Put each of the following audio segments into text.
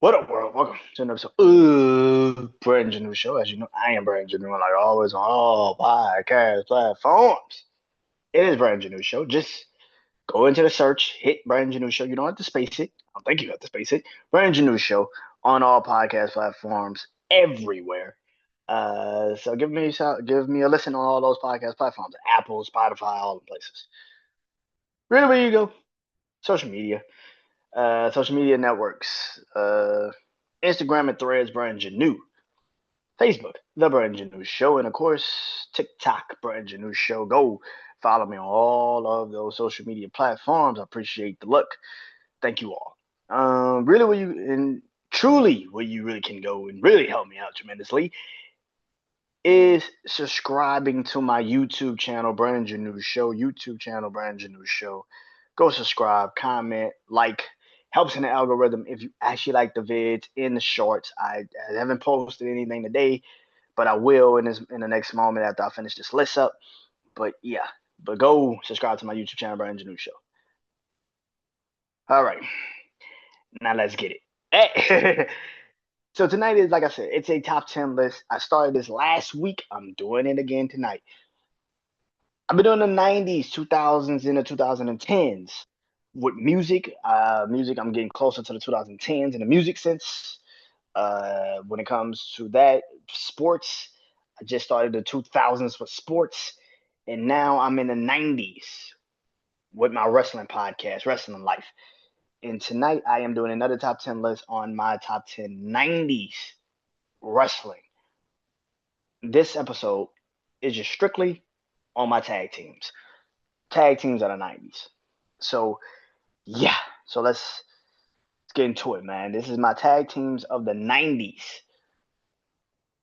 What up, world? Welcome to another episode of BrandonJaneauShow. As you know, I am BrandonJaneau, like always on all podcast platforms. It is BrandonJaneauShow. Just go into the search, hit BrandonJaneauShow. You don't have to space it. I don't think you have to space it. BrandonJaneauShow on all podcast platforms everywhere. So give me a listen on all those podcast platforms: Apple, Spotify, all the places. Really, where you go? Social media. Social media networks, Instagram and Threads, Brand Janeau, Facebook, The Brand Janeau Show, and of course, TikTok, Brand Janeau Show. Go follow me on all of those social media platforms. I appreciate the look. Thank you all. Really, where you and truly where you really can go and really help me out tremendously is subscribing to my YouTube channel, Brand Janeau Show. YouTube channel, Brand Janeau Show. Go subscribe, comment, like. Helps in the algorithm if you actually like the vids in the shorts. I haven't posted anything today, but I will in the next moment after I finish this list up. But yeah, but go subscribe to my YouTube channel, Brand Janeau Show. All right, now let's get it. Hey. So tonight is, like I said, it's a top 10 list. I started this last week. I'm doing it again tonight. I've been doing the 90s, 2000s, and the 2010s with music. Music, I'm getting closer to the 2010s in the music sense. When it comes to that, sports, I just started the 2000s with sports, and now I'm in the 90s with my wrestling podcast, Wrestling Life. And tonight I am doing another top 10 list on my top 10 90s wrestling. This episode is just strictly on my tag teams of the 90s. So, yeah, so let's get into it, man. This is my tag teams of the 90s.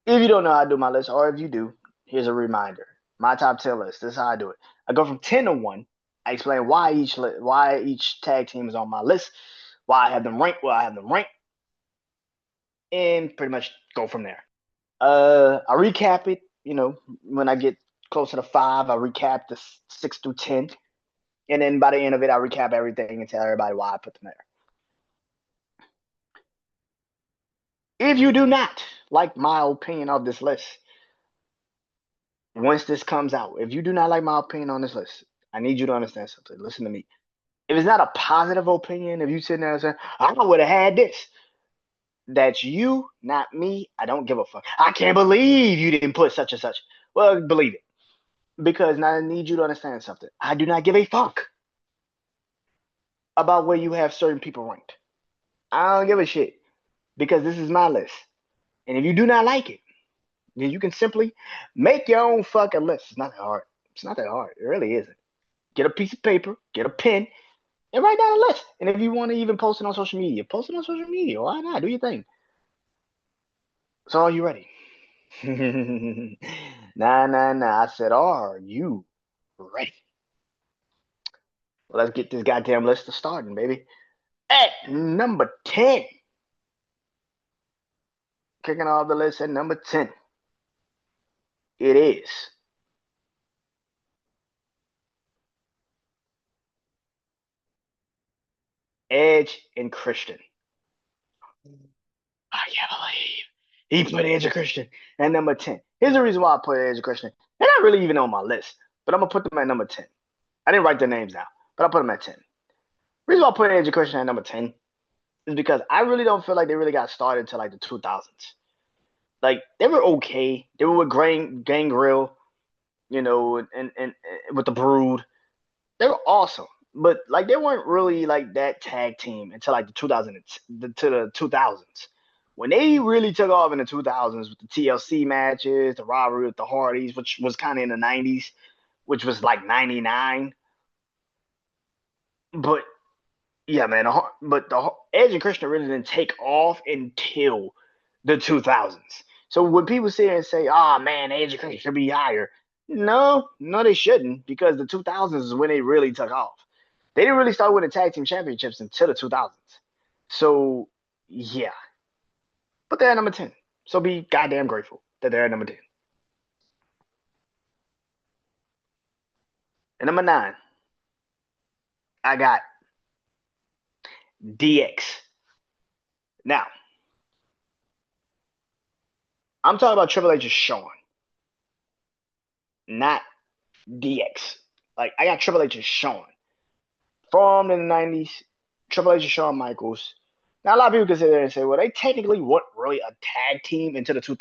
If you don't know how to do my list, or if you do, here's a reminder. My top 10 list. This is how I do it. I go from 10 to 1. I explain why each tag team is on my list, why I have them ranked, where I have them ranked, and pretty much go from there. I recap it, when I get closer to 5, I recap the 6 through 10. And then by the end of it, I recap everything and tell everybody why I put them there. If you do not like my opinion of this list, once this comes out, if you do not like my opinion on this list, I need you to understand something. Listen to me. If it's not a positive opinion, if you sitting there and say, I would have had this, that's you, not me. I don't give a fuck. I can't believe you didn't put such and such. Well, believe it. Because now I need you to understand something. I do not give a fuck about where you have certain people ranked. I don't give a shit because this is my list. And if you do not like it, then you can simply make your own fucking list. It's not that hard. It's not that hard. It really isn't. Get a piece of paper, get a pen, and write down a list. And if you want to even post it on social media, post it on social media. Why not? Do your thing. So are you ready? Nah. I said, are you ready? Well, let's get this goddamn list starting, baby. At number 10, kicking off the list at number 10, it is Edge and Christian. I can't believe he put Edge and Christian at number 10. Here's the reason why I put Edge and Christian. They're not really even on my list, but I'm going to put them at number 10. I didn't write their names down, but I put them at 10. The reason why I put Edge and Christian at number 10 is because I really don't feel like they really got started until like the 2000s. Like, they were okay. They were with Gangrel, and with the Brood. They were awesome. But like they weren't really like that tag team until like the 2000s. When they really took off in the 2000s with the TLC matches, the rivalry with the Hardys, which was kind of in the 90s, which was like 99. But yeah, man, but the Edge and Christian really didn't take off until the 2000s. So when people sit here and say, "Oh man, Edge and Christian should be higher," no, they shouldn't, because the 2000s is when they really took off. They didn't really start winning tag team championships until the 2000s. So yeah, but they're at number 10. So be goddamn grateful that they're at number 10. And number 9, I got DX. Now, I'm talking about Triple H's Shawn, not DX. Like I got Triple H's Shawn. Formed in the 90s, Triple H and Shawn Michaels. Now a lot of people can sit there and say, well, they technically weren't really a tag team into the 2000s.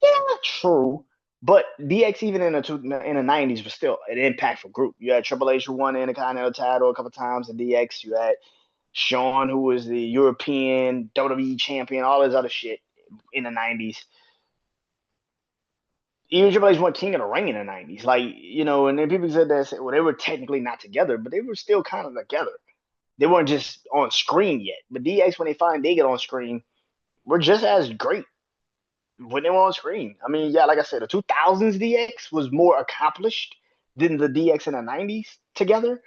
Yeah, true. But DX even in the 90s was still an impactful group. You had Triple H who won the Intercontinental title a couple times in DX. You had Shawn who was the European WWE champion, all this other shit in the 90s. Even Triple H won King of the Ring in the 90s. Like, and then people said that, well, they were technically not together, but they were still kind of together. They weren't just on screen yet. But DX, when they get on screen, were just as great when they were on screen. I mean, yeah, like I said, the 2000s DX was more accomplished than the DX in the 90s together,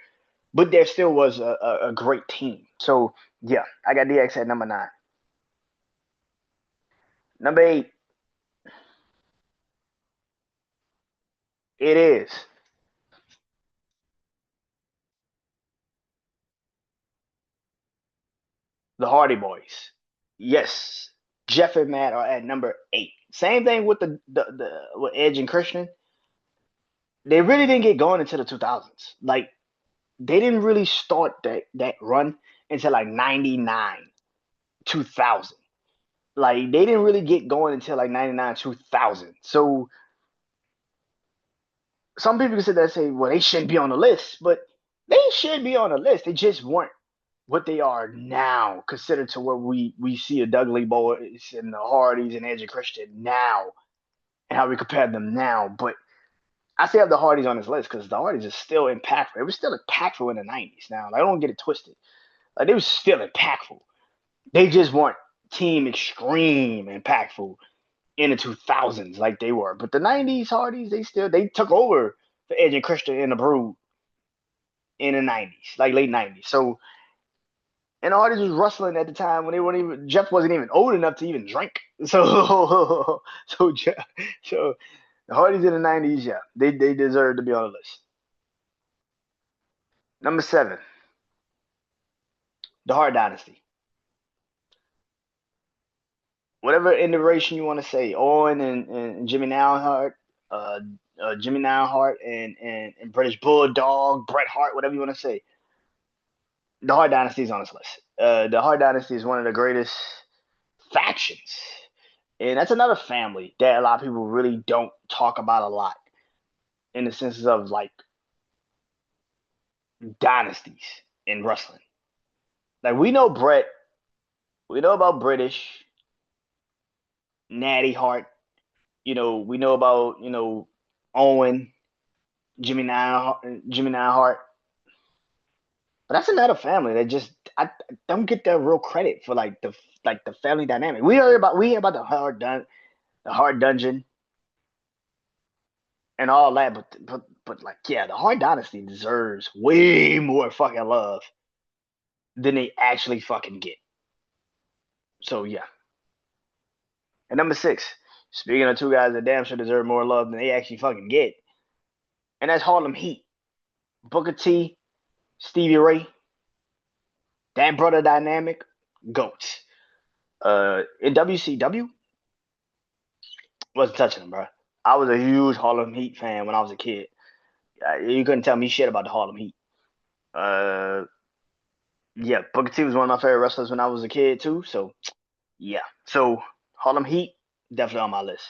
but there still was a great team. So, yeah, I got DX at number 9. Number 8, it is the Hardy Boys. Yes, Jeff and Matt are at number 8. Same thing with the with Edge and Christian. They really didn't get going until the 2000s. Like they didn't really start that run until like 99, 2000. Like they didn't really get going until like 99, 2000. So some people can sit there and say, well, they shouldn't be on the list, but they should be on the list. They just weren't what they are now, considered to what we see the Dudley Boys and the Hardys and Edge and Christian now, and how we compare them now. But I still have the Hardys on this list because the Hardys are still impactful. It was still impactful in the 90s. Now, I don't get it twisted. Like they were still impactful. They just weren't team extreme impactful in the 2000s like they were. But the 90s Hardys, they took over for Edge and Christian in the Brood in the 90s, like late 90s. So and the Hardys was wrestling at the time when they weren't even Jeff wasn't even old enough to even drink. So so the Hardys in the 90s, yeah, they deserve to be on the list. Number 7, the Hard Dynasty. Whatever iteration you want to say, Owen and Jimmy Neidhart, uh, Jimmy Neidhart and British Bulldog, Bret Hart, whatever you want to say. The Hart Dynasty is on this list. The Hart Dynasty is one of the greatest factions, and that's another family that a lot of people really don't talk about a lot in the senses of like dynasties in wrestling. Like we know Bret, we know about British, Natty Hart. We know about Owen, Jimmy Neidhart. But that's another family that just I don't get their real credit for like the family dynamic. We hear about the hard dungeon and all that, but like yeah, the hard dynasty deserves way more fucking love than they actually fucking get. So yeah. And number 6, speaking of two guys that damn sure deserve more love than they actually fucking get, and that's Harlem Heat. Booker T, Stevie Ray, that brother dynamic, goats. In WCW, wasn't touching them, bro. I was a huge Harlem Heat fan when I was a kid. You couldn't tell me shit about the Harlem Heat. Uh, yeah, Booker T was one of my favorite wrestlers when I was a kid too. So yeah, so Harlem Heat definitely on my list.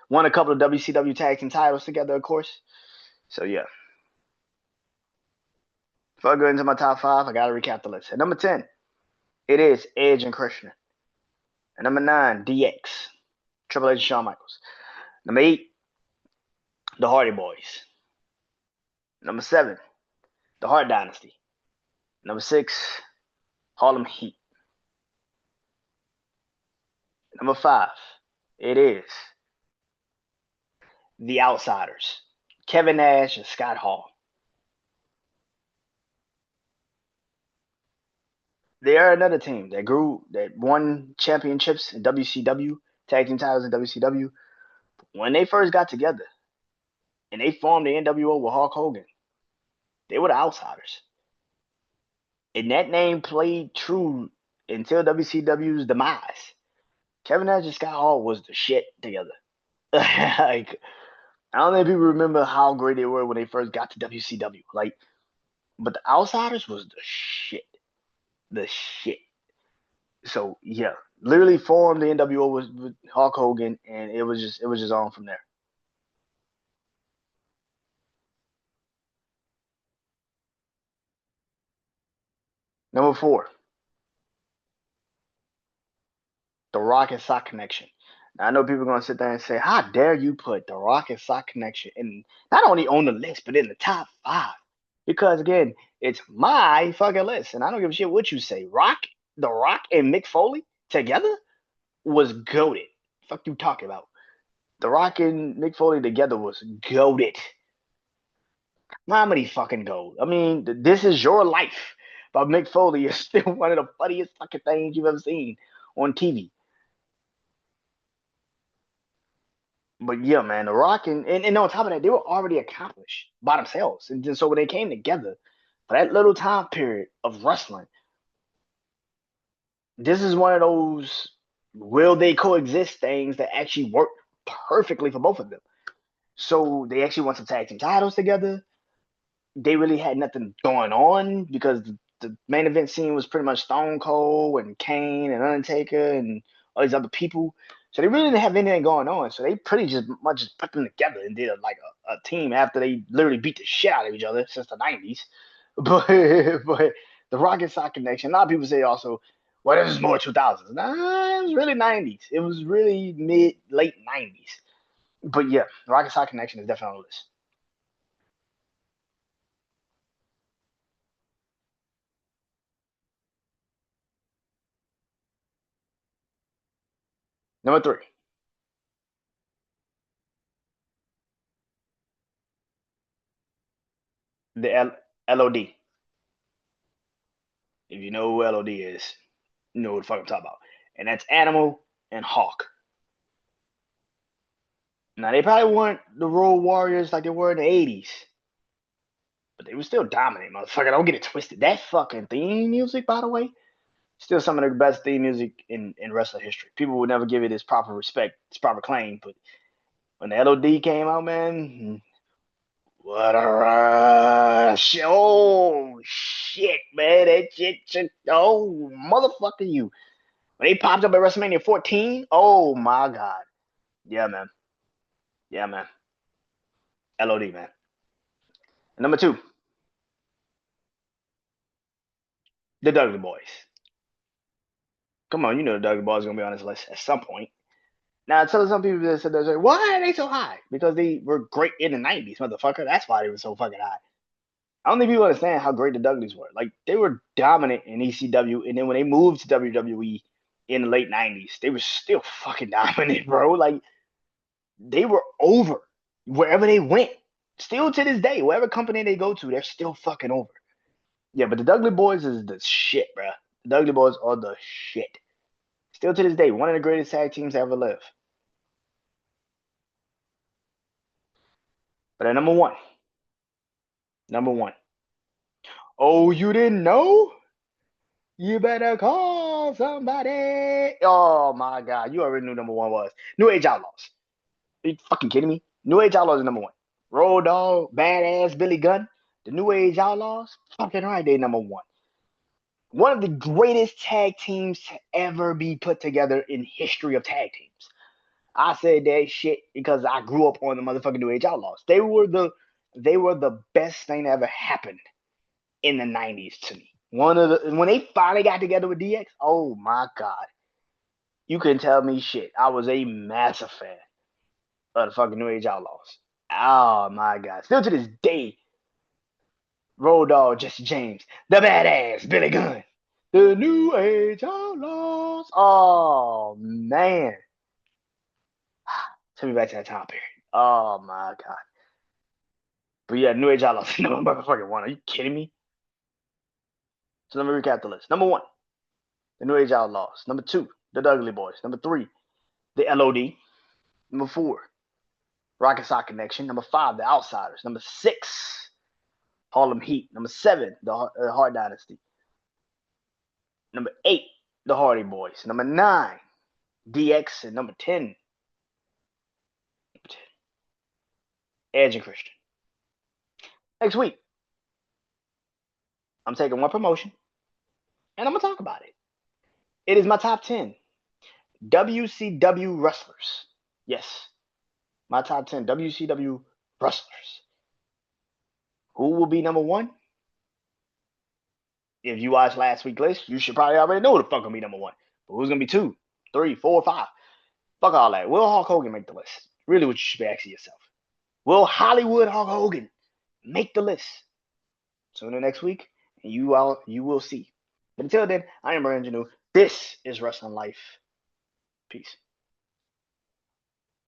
Won a couple of WCW tag team titles together, of course. So yeah, before I go into my top 5, I gotta recap the list. At number 10, it is Edge and Christian. At number 9, DX, Triple H and Shawn Michaels. Number 8, the Hardy Boys. Number 7, the Hart Dynasty. Number 6, Harlem Heat. Number 5, it is the Outsiders, Kevin Nash and Scott Hall. They are another team that won championships in WCW, tag team titles in WCW. When they first got together and they formed the NWO with Hulk Hogan, they were the Outsiders. And that name played true until WCW's demise. Kevin Nash and Scott Hall was the shit together. Like, I don't think people remember how great they were when they first got to WCW. Like, but the Outsiders was the shit. The shit. So yeah, literally formed the NWO with Hulk Hogan, and it was just on from there. Number four, the Rock and Sock Connection. Now, I know people are gonna sit there and say, "How dare you put the Rock and Sock Connection in not only on the list but in the top five?" Because again, it's my fucking list, and I don't give a shit what you say. The Rock and Mick Foley together was goaded. Fuck you talking about? The Rock and Mick Foley together was goaded. Comedy fucking gold. I mean, This Is Your Life by Mick Foley is still one of the funniest fucking things you've ever seen on TV. But yeah, man, The Rock and on top of that, they were already accomplished by themselves. And then so when they came together for that little time period of wrestling, this is one of those will they coexist things that actually work perfectly for both of them. So they actually won some tag team titles together. They really had nothing going on because the main event scene was pretty much Stone Cold and Kane and Undertaker and all these other people. So they really didn't have anything going on. So they pretty just much just put them together and did a team after they literally beat the shit out of each other since the 90s. But but the Rocket Sock Connection, a lot of people say also, well, this is more 2000s. Nah, it was really 90s. It was really late 90s. But yeah, the Rocket Sock Connection is definitely on the list. Number three, the LOD. If you know who LOD is, you know what the fuck I'm talking about. And that's Animal and Hawk. Now they probably weren't the Road Warriors like they were in the 80s, but they were still dominant, motherfucker. Don't get it twisted. That fucking theme music, by the way, still some of the best theme music in wrestling history. People would never give it its proper respect, its proper claim, but when the LOD came out, man, what a rush. Oh shit, man. Oh motherfucker you. When they popped up at WrestleMania 14, oh my god. Yeah, man. Yeah, man. LOD, man. And number two, the Dudley Boys. Come on, you know the Dudley Boys are gonna be on this list at some point. Now, tell some people that said, why are they so high? Because they were great in the 90s, motherfucker. That's why they were so fucking high. I don't think people understand how great the Dudleys were. Like, they were dominant in ECW, and then when they moved to WWE in the late 90s, they were still fucking dominant, bro. Like, they were over wherever they went. Still to this day, whatever company they go to, they're still fucking over. Yeah, but the Dudley Boys is the shit, bro. The Dudley Boys are the shit. Still to this day, one of the greatest tag teams to ever live. But at number one. Oh, you didn't know? You better call somebody. Oh my God, you already knew number one was New Age Outlaws. Are you fucking kidding me? New Age Outlaws is number one. Road Dogg, Badass, Billy Gunn, the New Age Outlaws. Fucking right, they number one. One of the greatest tag teams to ever be put together in history of tag teams. I said that shit because I grew up on the motherfucking New Age Outlaws. They were the best thing that ever happened in the 90s to me. One of the when they finally got together with DX, oh my God. You couldn't tell me shit. I was a massive fan of the fucking New Age Outlaws. Oh my God. Still to this day, Road Dogg, Jesse James, the badass Billy Gunn, the New Age Outlaws. Oh man. Take me back to that time period. Oh my God. But yeah, New Age Outlaws, number motherfucking one. Are you kidding me? So let me recap the list. Number one, the New Age Outlaws. Number two, the Dudley Boys. Number three, the LOD. Number four, Rocket Sock Connection. Number five, the Outsiders. Number six, Harlem Heat. Number seven, the Hart Dynasty. Number eight, the Hardy Boys. Number nine, DX and number 10. Edge and Christian. Next week, I'm taking one promotion and I'm going to talk about it. It is my top 10 WCW wrestlers. Yes, my top 10 WCW wrestlers. Who will be number one? If you watched last week's list, you should probably already know who the fuck gonna be number one. But who's gonna be 2, 3, 4, 5? Fuck all that. Will Hulk Hogan make the list? Really, what you should be asking yourself. Will Hollywood Hulk Hogan make the list? Tune in next week, and you will see. But until then, I am Brandon Janeau. This is Wrestling Life. Peace.